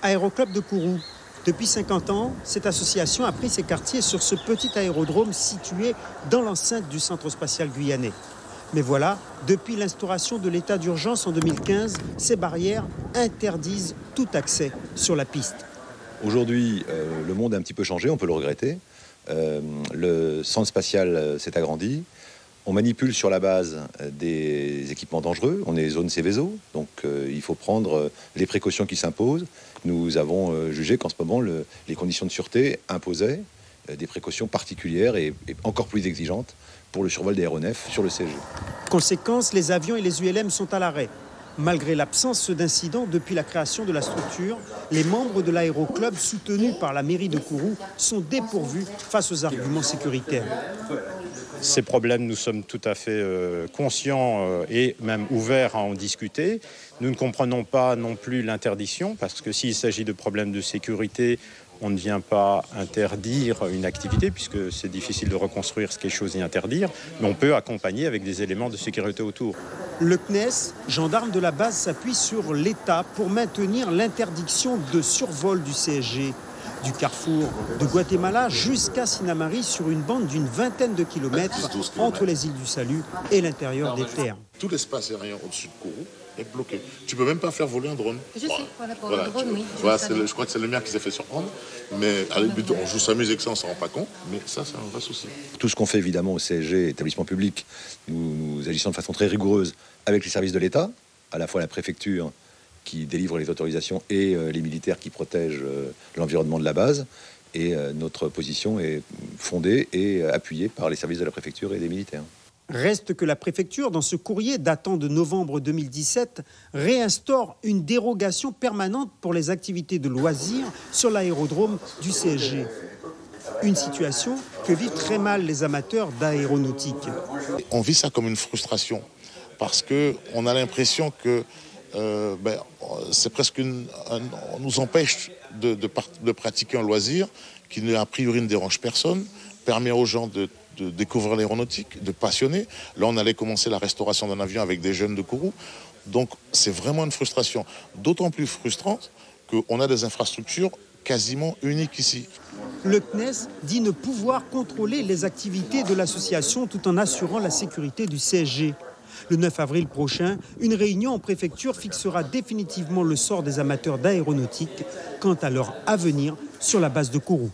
Aéroclub de Kourou. Depuis 50 ans, cette association a pris ses quartiers sur ce petit aérodrome situé dans l'enceinte du Centre spatial guyanais. Mais voilà, depuis l'instauration de l'état d'urgence en 2015, ces barrières interdisent tout accès sur la piste. Aujourd'hui, le monde a un petit peu changé, on peut le regretter. Le centre spatial s'est agrandi. On manipule sur la base des équipements dangereux. On est zone Céveso, donc il faut prendre les précautions qui s'imposent. Nous avons jugé qu'en ce moment, les conditions de sûreté imposaient des précautions particulières et encore plus exigeantes pour le survol des aéronefs sur le CSG. Conséquence, les avions et les ULM sont à l'arrêt. Malgré l'absence d'incidents depuis la création de la structure, les membres de l'aéroclub soutenus par la mairie de Kourou sont dépourvus face aux arguments sécuritaires. Ces problèmes, nous sommes tout à fait conscients et même ouverts à en discuter. Nous ne comprenons pas non plus l'interdiction, parce que s'il s'agit de problèmes de sécurité, on ne vient pas interdire une activité, puisque c'est difficile de reconstruire ce qu'est chose et interdire, mais on peut accompagner avec des éléments de sécurité autour. Le CNES, gendarme de la base, s'appuie sur l'État pour maintenir l'interdiction de survol du CSG. Du carrefour de Guatemala jusqu'à Sinamari sur une bande d'une vingtaine de kilomètres entre les îles du Salut et l'intérieur des terres. Tout l'espace aérien au-dessus de Kourou est bloqué. Tu peux même pas faire voler un drone. Je sais, pour le drone, oui. Je crois que c'est le mien qui s'est fait surprendre. Mais à l'habitude, on joue sa musique, ça, on s'en rend pas compte. Mais ça, c'est un vrai souci. Tout ce qu'on fait évidemment au CSG, établissement public, nous agissons de façon très rigoureuse avec les services de l'État, à la fois la préfecture qui délivre les autorisations et les militaires qui protègent l'environnement de la base. Et notre position est fondée et appuyée par les services de la préfecture et des militaires. Reste que la préfecture, dans ce courrier datant de novembre 2017, réinstaure une dérogation permanente pour les activités de loisirs sur l'aérodrome du CSG. Une situation que vivent très mal les amateurs d'aéronautique. On vit ça comme une frustration parce qu'on a l'impression que c'est presque on nous empêche de pratiquer un loisir qui, a priori, ne dérange personne, permet aux gens de découvrir l'aéronautique, de passionner. Là, on allait commencer la restauration d'un avion avec des jeunes de Kourou. Donc, c'est vraiment une frustration. D'autant plus frustrante qu'on a des infrastructures quasiment uniques ici. Le CNES dit ne pouvoir contrôler les activités de l'association tout en assurant la sécurité du CSG. Le 9 avril prochain, une réunion en préfecture fixera définitivement le sort des amateurs d'aéronautique quant à leur avenir sur la base de Kourou.